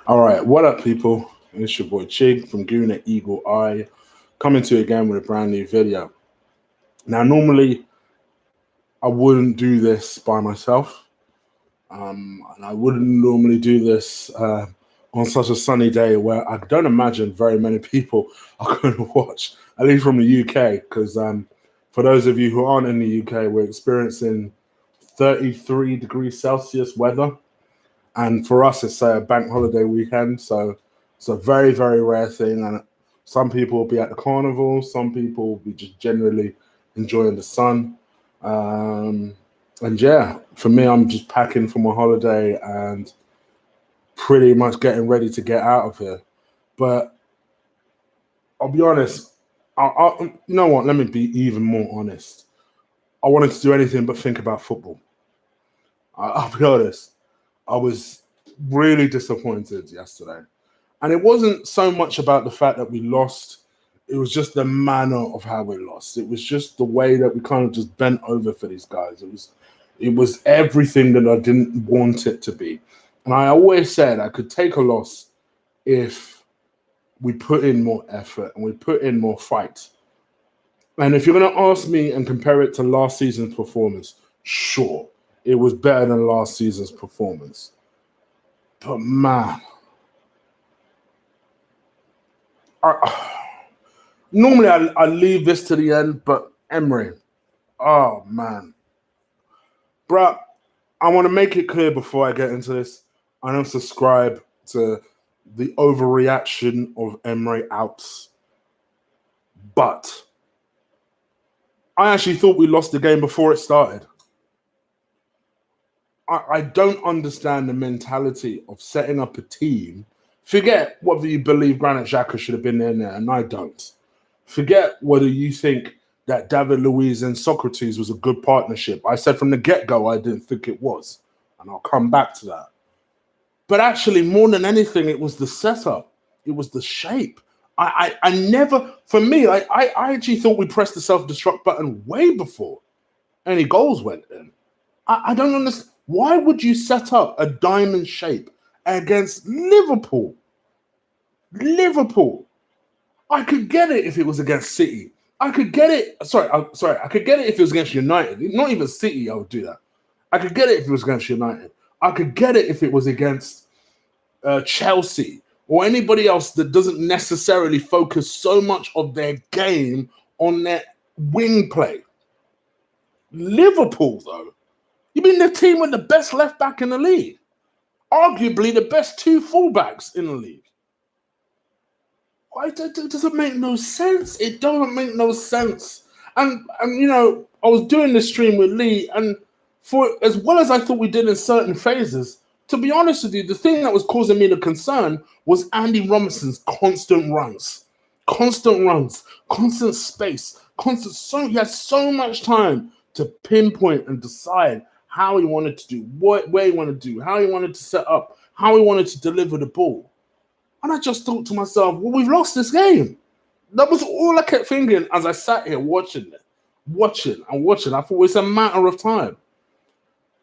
All right, what up, people? It's your boy Chig from Gooner Eagle Eye, coming to you again with a brand new video. Now, normally I wouldn't do this by myself, and I wouldn't normally do this on such a sunny day where I don't imagine very many people are going to watch, at least from the UK, because for those of you who aren't in the UK, we're experiencing 33 degrees Celsius weather. And for us, it's a bank holiday weekend, so it's a very, very rare thing. And some people will be at the carnival, some people will be just generally enjoying the sun. Um, and yeah, for me, I'm just packing for my holiday and pretty much getting ready to get out of here. But I'll be honest, you know what? Let me be even more honest. I wanted to do anything but think about football. I'll be honest. I was really disappointed yesterday. And it wasn't so much about the fact that we lost, it was just the manner of how we lost. It was just the way that we kind of just bent over for these guys. It was everything that I didn't want it to be. And I always said I could take a loss if we put in more effort and we put in more fight. And if you're going to ask me and compare it to last season's performance, sure, it was better than last season's performance. But man, normally I leave this to the end, but Emery, oh man. Bruh, I want to make it clear before I get into this. I don't subscribe to the overreaction of Emery outs. But I actually thought we lost the game before it started. I don't understand the mentality of setting up a team. Forget whether you believe Granit Xhaka should have been in there, and I don't. Forget whether you think that David Luiz and Socrates was a good partnership. I said from the get-go I didn't think it was, and I'll come back to that. But actually, more than anything, it was the setup. It was the shape. I never, for me, I actually thought we pressed the self-destruct button way before any goals went in. I don't understand. Why would you set up a diamond shape against Liverpool? Liverpool. I could get it if it was against City. I could get it. Sorry. I could get it if it was against United. Not even City, I would do that. I could get it if it was against United. I could get it if it was against Chelsea or anybody else that doesn't necessarily focus so much of their game on their wing play. Liverpool, though. You mean the team with the best left back in the league? Arguably the best two fullbacks in the league. Why does it make no sense? It doesn't make no sense. And you know, I was doing this stream with Lee, and for as well as I thought we did in certain phases, to be honest with you, the thing that was causing me the concern was Andy Robinson's constant runs, constant space, he had so much time to pinpoint and decide how he wanted to do, where he wanted to do, how he wanted to set up, how he wanted to deliver the ball. And I just thought to myself, well, we've lost this game. That was all I kept thinking as I sat here watching it, watching. I thought it's a matter of time.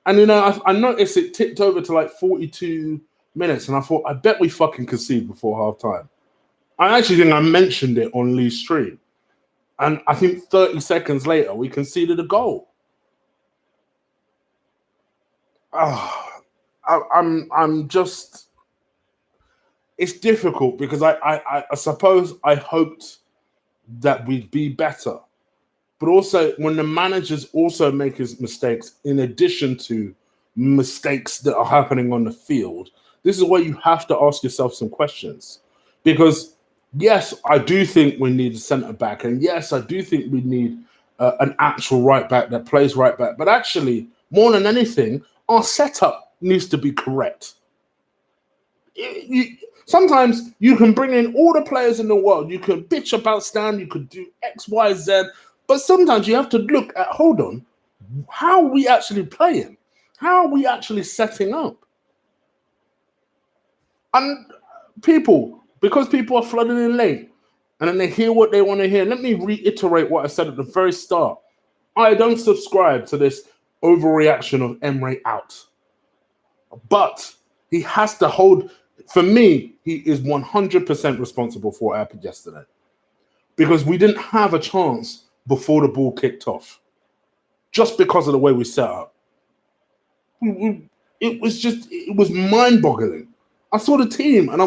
And, you know, I noticed it ticked over to like 42 minutes, and I thought, I bet we fucking concede before half time. I actually think I mentioned it on Lee's stream. And I think 30 seconds later, we conceded a goal. I'm just, it's difficult because I suppose I hoped that we'd be better. But also, when the managers also make his mistakes, in addition to mistakes that are happening on the field, this is where you have to ask yourself some questions. Because, yes, I do think we need a centre back. And yes, I do think we need an actual right back that plays right back. But actually, more than anything, our setup needs to be correct. Sometimes you can bring in all the players in the world. You can bitch about Stan. You could do X, Y, Z. But sometimes you have to look at, hold on, how are we actually playing? How are we actually setting up? And because people are flooding in late, and then they hear what they want to hear, let me reiterate what I said at the very start. I don't subscribe to this overreaction of Emre out. But he has to hold For me, he is 100% responsible for what happened yesterday. Because we didn't have a chance before the ball kicked off. Just because of the way we set up. It was mind-boggling. I saw the team and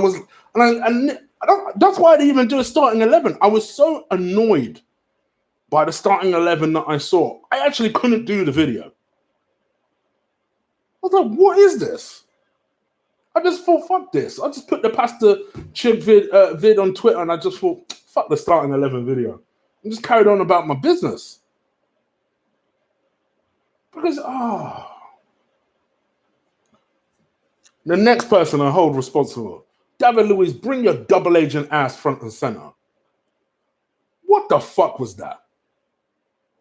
that's why I didn't even do a starting 11. I was so annoyed by the starting 11 that I saw. I actually couldn't do the video. I was like, what is this? I just thought, fuck this. I just put the Pastor Chig vid on Twitter and I just thought, fuck the starting 11 video. And just carried on about my business. Because, the next person I hold responsible, David Luiz, bring your double agent ass front and center. What the fuck was that?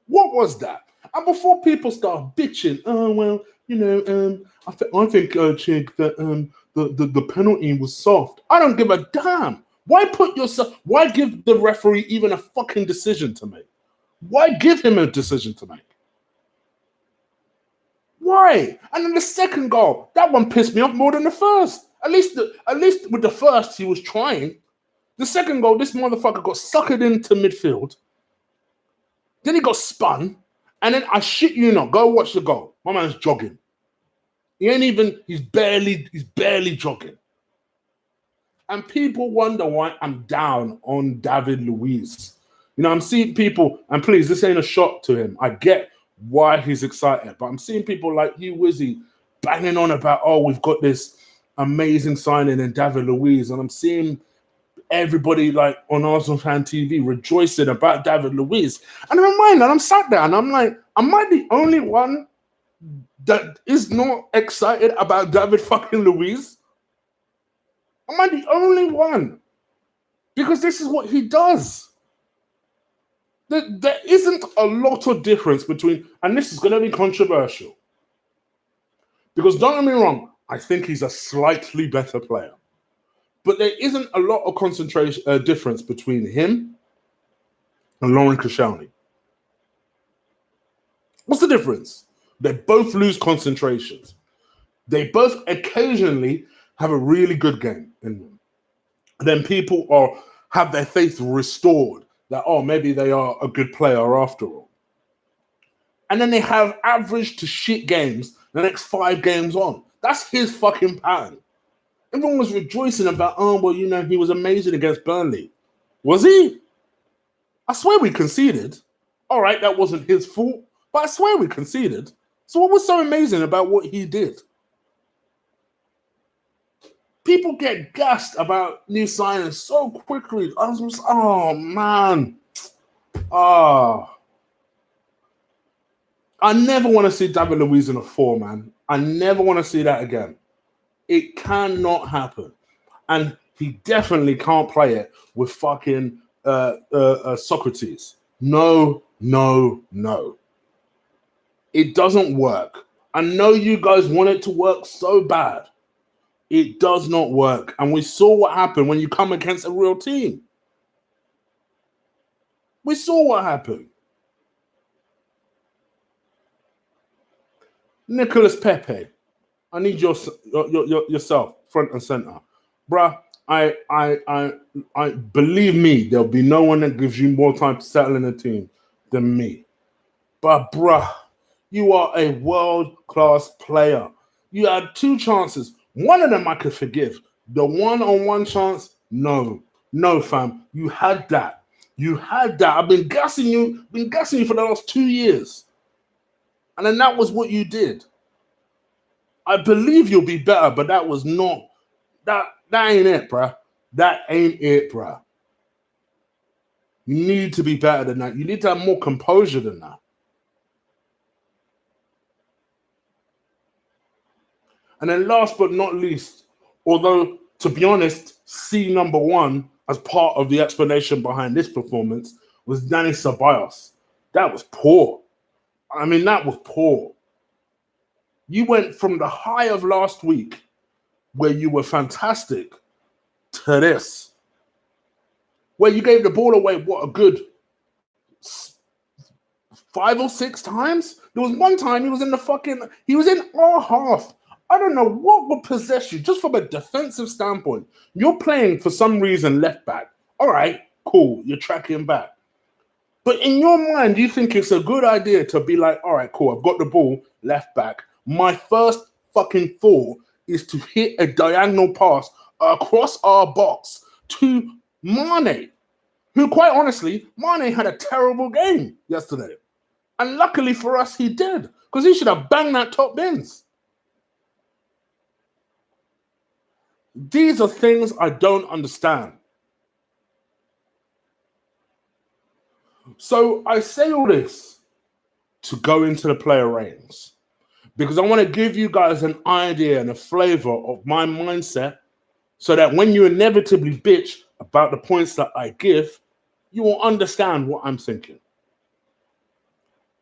What was that? And before people start bitching, I think Chig, that the penalty was soft. I don't give a damn. Why give the referee even a fucking decision to make? Why give him a decision to make? Why? And then the second goal, that one pissed me off more than the first. At least with the first, he was trying. The second goal, this motherfucker got suckered into midfield. Then he got spun. And then I shit you not, go watch the goal. My man's jogging. He's barely jogging. And people wonder why I'm down on David Luiz. I'm seeing people, and please, this ain't a shot to him. I get why he's excited, but I'm seeing people like you, Wizzy, banging on about, we've got this amazing signing in David Luiz, and I'm seeing everybody like on Arsenal Fan TV rejoicing about David Luiz. And in my mind, and I'm sat there and I'm like, am I the only one that is not excited about David fucking Luiz? Am I the only one? Because this is what he does. There isn't a lot of difference between, and this is going to be controversial, because don't get me wrong, I think he's a slightly better player, but there isn't a lot of difference between him and Lauren Koscielny. What's the difference? They both lose concentrations. They both occasionally have a really good game in them. Then people have their faith restored. That, maybe they are a good player after all. And then they have average to shit games the next 5 games on. That's his fucking pattern. Everyone was rejoicing about, he was amazing against Burnley. Was he? I swear we conceded. All right, that wasn't his fault, but I swear we conceded. So what was so amazing about what he did? People get gassed about new signings so quickly. I was just, man. I never want to see David Luiz in a 4, man. I never want to see that again. It cannot happen. And he definitely can't play it with fucking Socrates. No. It doesn't work. I know you guys want it to work so bad. It does not work. And we saw what happened when you come against a real team. We saw what happened. Nicolas Pepe, I need yourself front and center. Bruh, I believe me, there'll be no one that gives you more time to settle in a team than me. But bruh, you are a world-class player. You had 2 chances. One of them I could forgive. The one-on-one chance, no, fam. You had that. I've been gassing you for the last 2 years. And then that was what you did. I believe you'll be better, but that was not, that ain't it, bruh. That ain't it, bruh. You need to be better than that. You need to have more composure than that. And then last but not least, although, to be honest, C number 1 as part of the explanation behind this performance was Danny Ceballos. That was poor. I mean, that was poor. You went from the high of last week, where you were fantastic, to this, where you gave the ball away, what, a good 5 or 6 times? There was one time he was in our half. I don't know what would possess you, just from a defensive standpoint. You're playing for some reason left back. All right, cool. You're tracking back. But in your mind, you think it's a good idea to be like, all right, cool. I've got the ball left back. My first fucking thought is to hit a diagonal pass across our box to Mane, who, quite honestly, Mane had a terrible game yesterday. And luckily for us, he did, because he should have banged that top bins. These are things I don't understand. So I say all this to go into the player ratings, because I want to give you guys an idea and a flavor of my mindset, so that when you inevitably bitch about the points that I give, you will understand what I'm thinking.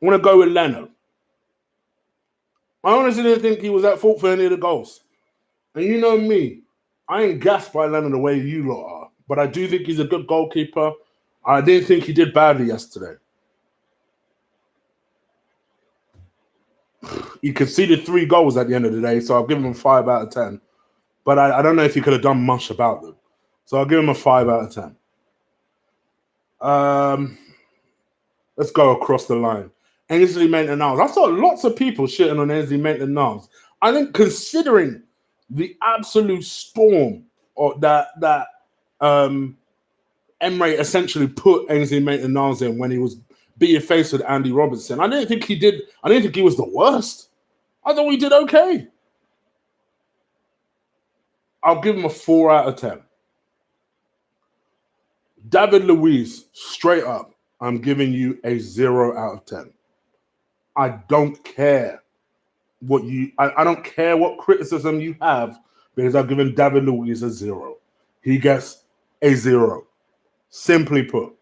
I want to go with Leno. I honestly didn't think he was at fault for any of the goals. And you know me, I ain't gassed by Leno the way you lot are, but I do think he's a good goalkeeper. I didn't think he did badly yesterday. He conceded 3 goals at the end of the day, so I'll give him a 5 out of 10. But I don't know if he could have done much about them. So I'll give him a 5 out of 10. Let's go across the line. Ainsley Maitland-Niles. I saw lots of people shitting on Ainsley Maitland-Niles. I think, considering the absolute storm that Emre essentially put Ainsley Maitland-Niles in when he was being faced with Andy Robertson, I didn't think he did. I didn't think he was the worst. I thought he did okay. I'll give him a 4 out of 10. David Luiz, straight up, I'm giving you a 0 out of 10. I don't care what I don't care what criticism you have, because I've given David Luiz a 0. He gets a 0. Simply put.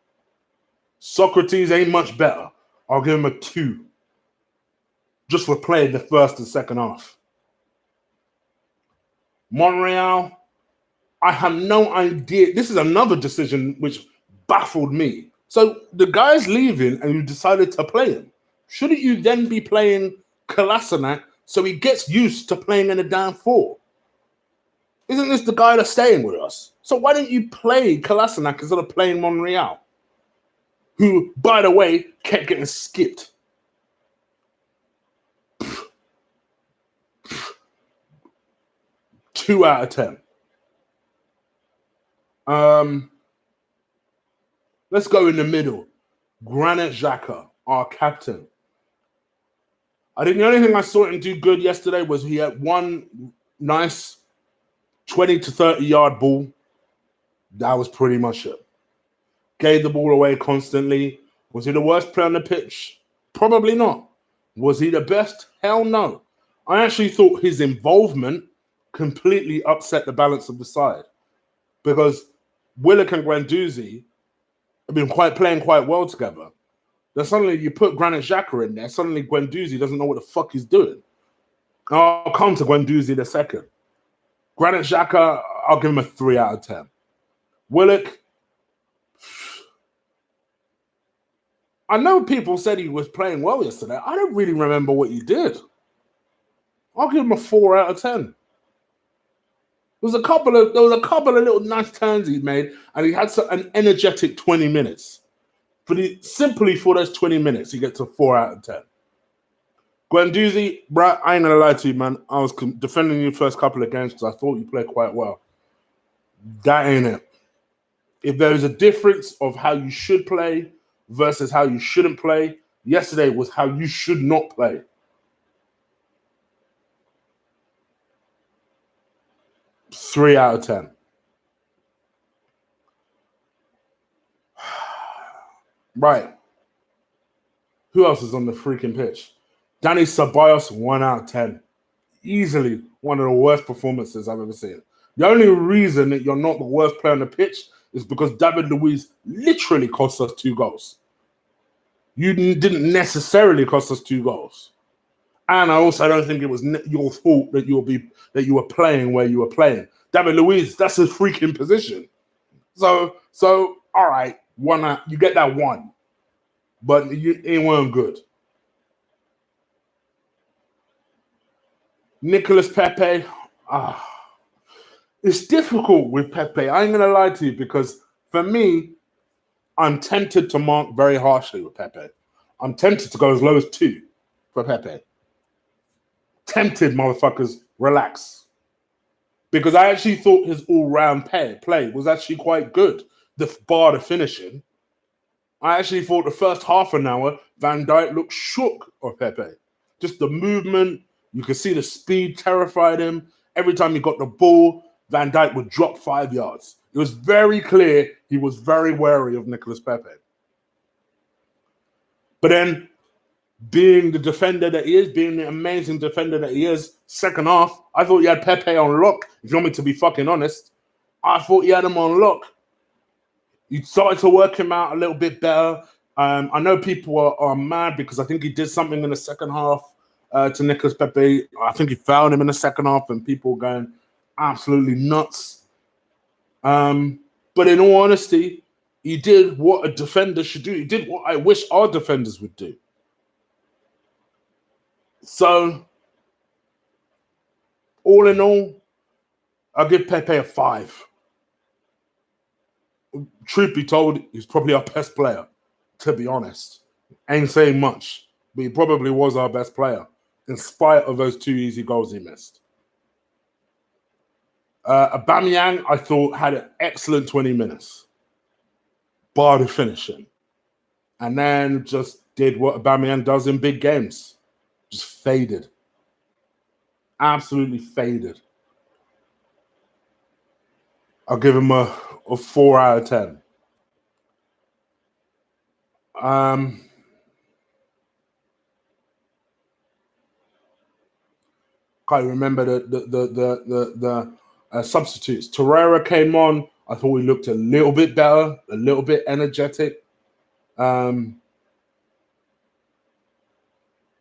Socrates ain't much better. I'll give him a 2. Just for playing the first and second half. Monreal, I have no idea. This is another decision which baffled me. So the guy's leaving and you decided to play him. Shouldn't you then be playing Kolasinac so he gets used to playing in a down 4? Isn't this the guy that's staying with us? So why don't you play Kolasinac instead of playing Monreal, who, by the way, kept getting skipped? 2 out of 10. Let's go in the middle. Granit Xhaka, our captain. I think the only thing I saw him do good yesterday was he had one nice 20 to 30 yard ball. That was pretty much it. Gave the ball away constantly. Was he the worst player on the pitch? Probably not. Was he the best? Hell no. I actually thought his involvement completely upset the balance of the side, because Willock and Guendouzi have been playing quite well together. Then suddenly you put Granit Xhaka in there, suddenly Guendouzi doesn't know what the fuck he's doing. I'll come to Guendouzi in a second. Granit Xhaka, I'll give him a 3 out of 10. Willock, I know people said he was playing well yesterday. I don't really remember what he did. I'll give him a 4 out of 10. There was a couple of little nice turns he made, and he had an energetic 20 minutes. Simply for those 20 minutes, he gets a 4 out of 10. Guendouzi, bruh, I ain't gonna lie to you, man. I was defending you first couple of games because I thought you played quite well. That ain't it. If there is a difference of how you should play versus how you shouldn't play, yesterday was how you should not play. Three out of 10. Right. Who else is on the freaking pitch? Danny Ceballos, 1 out of 10. Easily one of the worst performances I've ever seen. The only reason that you're not the worst player on the pitch is because David Luiz literally cost us 2 goals. You didn't necessarily cost us 2 goals. And I also don't think it was your fault that you were playing where you were playing. David Luiz, that's his freaking position. So all right, 1 out, you get that 1, but it weren't good. Nicolas Pepe. It's difficult with Pepe. I ain't going to lie to you because for me, I'm tempted to mark very harshly with Pepe. I'm tempted to go as low as 2 for Pepe. Tempted, motherfuckers. Relax. Because I actually thought his all-round play was actually quite good, bar the finishing. I actually thought the first half an hour, Van Dijk looked shook of Pepe. Just the movement, you could see the speed terrified him. Every time he got the ball, Van Dijk would drop 5 yards. It was very clear he was very wary of Nicolas Pepe. But then, being the defender that he is, being the amazing defender that he is, second half, I thought he had Pepe on lock. If you want me to be fucking honest, I thought he had him on lock. You started to work him out a little bit better. I know people are mad because I think he did something in the second half to Nicolas Pepe. I think he fouled him in the second half and people were going absolutely nuts. But in all honesty, he did what a defender should do. He did what I wish our defenders would do. So, all in all, I'll give Pepe a 5. Truth be told, he's probably our best player, to be honest. Ain't saying much, but he probably was our best player, in spite of those 2 easy goals he missed. Aubameyang, I thought, had an excellent 20 minutes, bar the finishing. And then just did what Aubameyang does in big games. Just faded. Absolutely faded. I'll give him a 4 out of 10. Can't remember the substitutes. Torreira came on. I thought he looked a little bit better, a little bit energetic.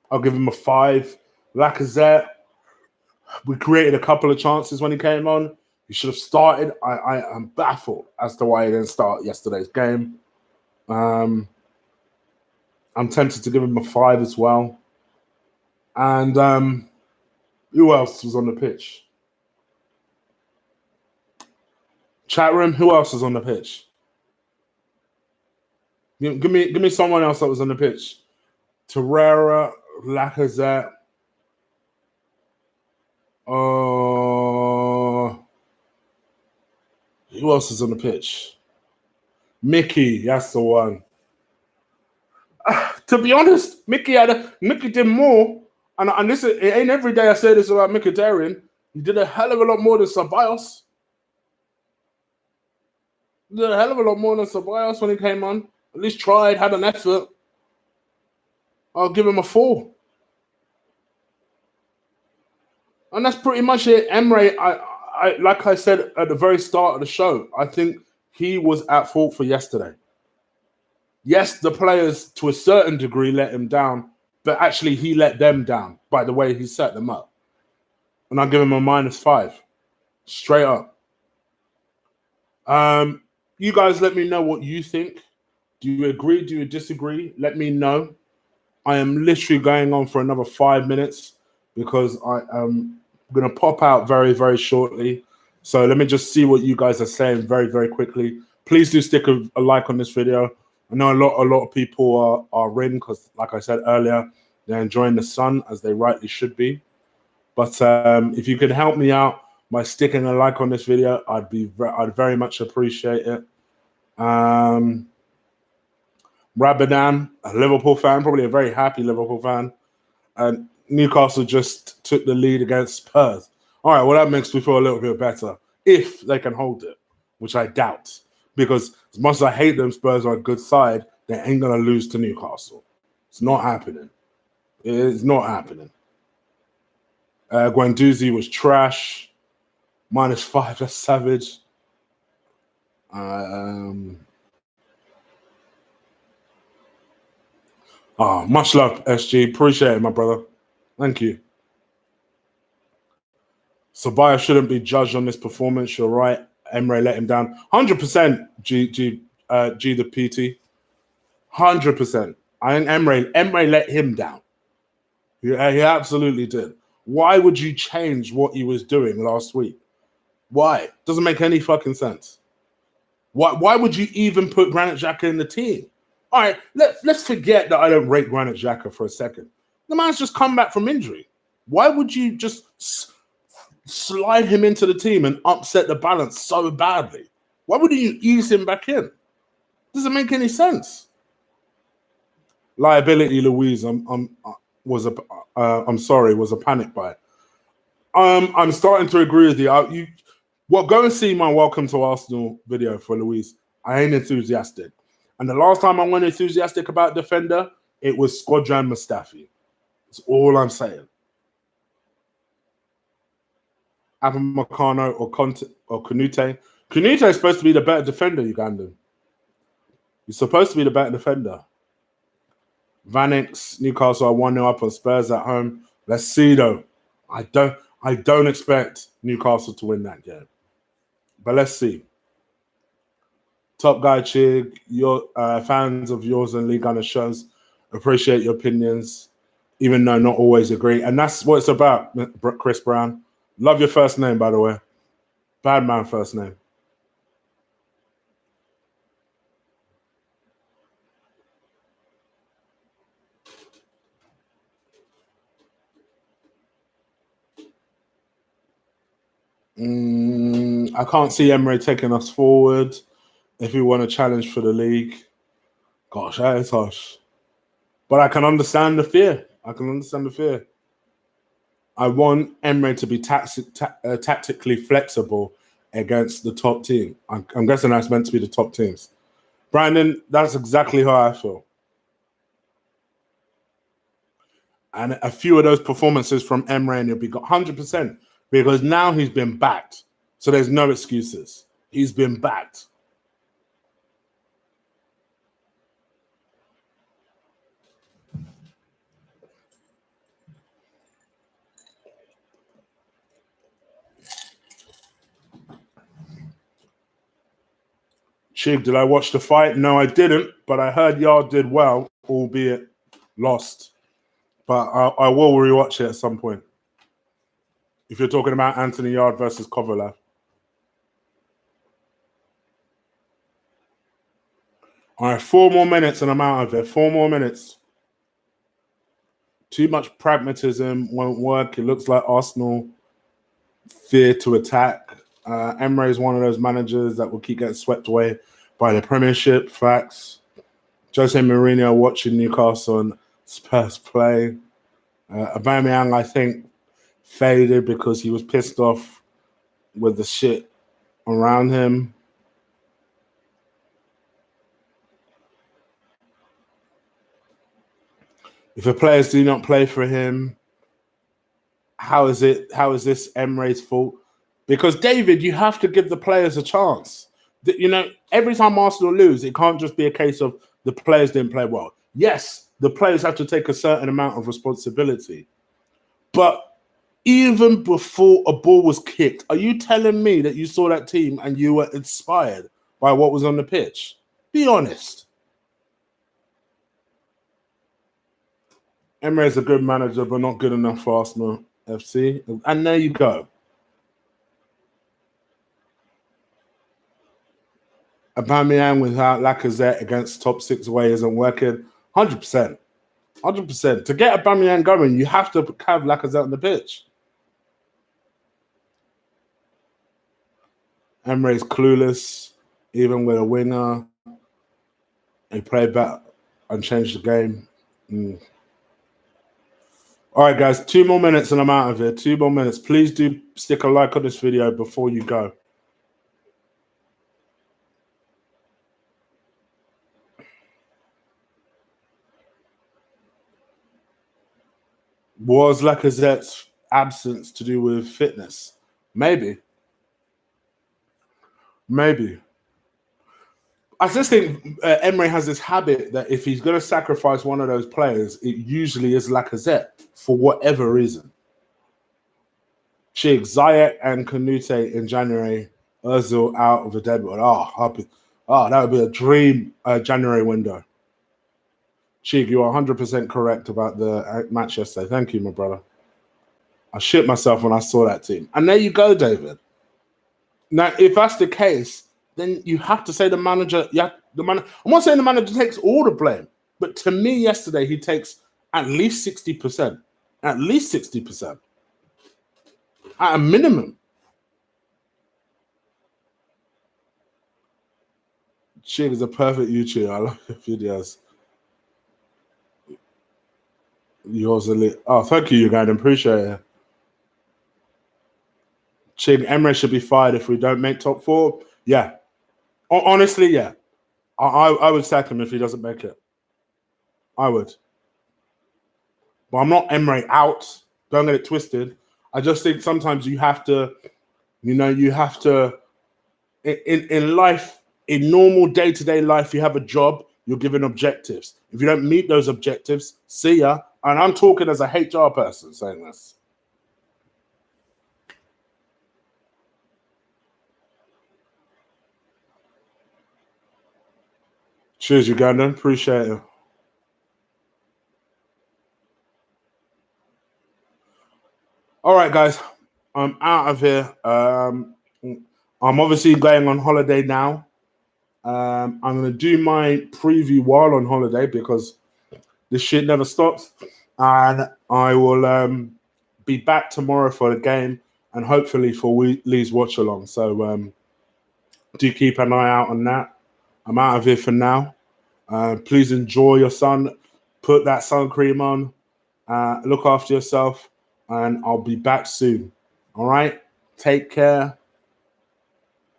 I'll give him a 5. Lacazette, we created a couple of chances when he came on. He should have started. I am baffled as to why he didn't start yesterday's game. I'm tempted to give him a 5 as well. And who else was on the pitch? Chat room, who else was on the pitch? Give me someone else that was on the pitch. Torreira, Lacazette. Who else is on the pitch? Mickey, that's the one. To be honest, Mickey did more, and this it ain't every day I say this about Mkhitaryan. He did a hell of a lot more than Ceballos. He did a hell of a lot more than Ceballos when he came on. At least tried, had an effort. I'll give him a 4. And that's pretty much it. Emre, I like I said at the very start of the show, I think he was at fault for yesterday. Yes, the players to a certain degree let him down, but actually he let them down by the way he set them up. And I'll give him a -5. Straight up. You guys let me know what you think. Do you agree? Do you disagree? Let me know. I am literally going on for another 5 minutes because I am going to pop out very, very shortly. So let me just see what you guys are saying very, very quickly. Please do stick a like on this video. I know a lot of people are in because, like I said earlier, they're enjoying the sun as they rightly should be. But if you could help me out by sticking a like on this video, I'd very much appreciate it. Rabadan, a Liverpool fan, probably a very happy Liverpool fan. And Newcastle just took the lead against Spurs. All right, well, that makes me feel a little bit better if they can hold it, which I doubt. Because as much as I hate them, Spurs are a good side, they ain't going to lose to Newcastle. It's not happening. It's not happening. Guendouzi was trash. -5, that's savage. Much love, SG. Appreciate it, my brother. Thank you. Ceballos shouldn't be judged on this performance. You're right. Emre let him down. 100% G the PT. 100%. I think Emre let him down. He absolutely did. Why would you change what he was doing last week? Why? Doesn't make any fucking sense. Why would you even put Granit Xhaka in the team? All right, let's forget that I don't rate Granit Xhaka for a second. The man's just come back from injury. Why would you just slide him into the team and upset the balance so badly? Why wouldn't you ease him back in? Doesn't make any sense. Liability, Louise. I'm sorry, was a panic buy. I'm starting to agree with you. Go and see my Welcome to Arsenal video for Louise. I ain't enthusiastic. And the last time I went enthusiastic about defender, it was Squadron Mustafi. That's all I'm saying. Upamecano or Canute. Canute is supposed to be the better defender, Ugandan. He's supposed to be the better defender. Vanix, Newcastle are 1-0 up on Spurs at home. Let's see though. I don't expect Newcastle to win that game. But let's see. Top guy Chig, your fans of yours and League Gunner shows. Appreciate your opinions, even though not always agree. And that's what it's about, Chris Brown. Love your first name, by the way. Bad man first name. I can't see Emre taking us forward if we want a challenge for the league. Gosh, that is harsh. But I can understand the fear. I want Emre to be tactically flexible against the top team. I'm guessing that's meant to be the top teams. Brandon, that's exactly how I feel. And a few of those performances from Emre and he'll be 100%. Because now he's been backed. So there's no excuses. He's been backed. Chig, did I watch the fight? No, I didn't. But I heard Yard did well, albeit lost. But I will rewatch it at some point. If you're talking about Anthony Yard versus Kovalev. All right, 4 more minutes and I'm out of it. 4 more minutes. Too much pragmatism won't work. It looks like Arsenal fear to attack. Emre is one of those managers that will keep getting swept away by the Premiership. Facts. Jose Mourinho watching Newcastle and Spurs play. Aubameyang, I think, faded because he was pissed off with the shit around him. If the players do not play for him, how is this Emre's fault? Because David, you have to give the players a chance. Every time Arsenal lose, it can't just be a case of the players didn't play well. Yes, the players have to take a certain amount of responsibility. But even before a ball was kicked, are you telling me that you saw that team and you were inspired by what was on the pitch? Be honest. Emre is a good manager, but not good enough for Arsenal FC. And there you go. Aubameyang without Lacazette against top 6 away isn't working. 100%. 100%. To get Aubameyang going, you have to have Lacazette on the pitch. Emre's clueless, even with a winger. He played better and changed the game. All right, guys, 2 more minutes and I'm out of here. 2 more minutes. Please do stick a like on this video before you go. Was Lacazette's absence to do with fitness? Maybe. I just think Emre has this habit that if he's going to sacrifice one of those players, it usually is Lacazette for whatever reason. Chig, Ziyech and Canute in January, Ozil out of the deadwood. That would be a dream January window. Chig, you are 100% correct about the match yesterday. Thank you, my brother. I shit myself when I saw that team. And there you go, David. Now, if that's the case, then you have to say the manager. I'm not saying the manager takes all the blame, but to me, yesterday he takes at least 60%. At least 60%. At a minimum. Chig is a perfect YouTuber. I love your videos. Yours are lit. Oh, thank you, Uganda. Appreciate it. Chig, Emre should be fired if we don't make top 4. Yeah. Honestly, yeah. I would sack him if he doesn't make it. I would. But I'm not Emre out. Don't get it twisted. I just think sometimes you have to, in life, in normal day-to-day life, you have a job, you're given objectives. If you don't meet those objectives, see ya. And I'm talking as a HR person saying this. Cheers, Ugandan. Appreciate it. All right, guys. I'm out of here. I'm obviously going on holiday now. I'm going to do my preview while on holiday because this shit never stops. And I will be back tomorrow for the game and hopefully for Lee's watch along. So do keep an eye out on that. I'm out of here for now. Please enjoy your sun. Put that sun cream on. Look after yourself. And I'll be back soon. All right? Take care.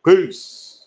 Peace.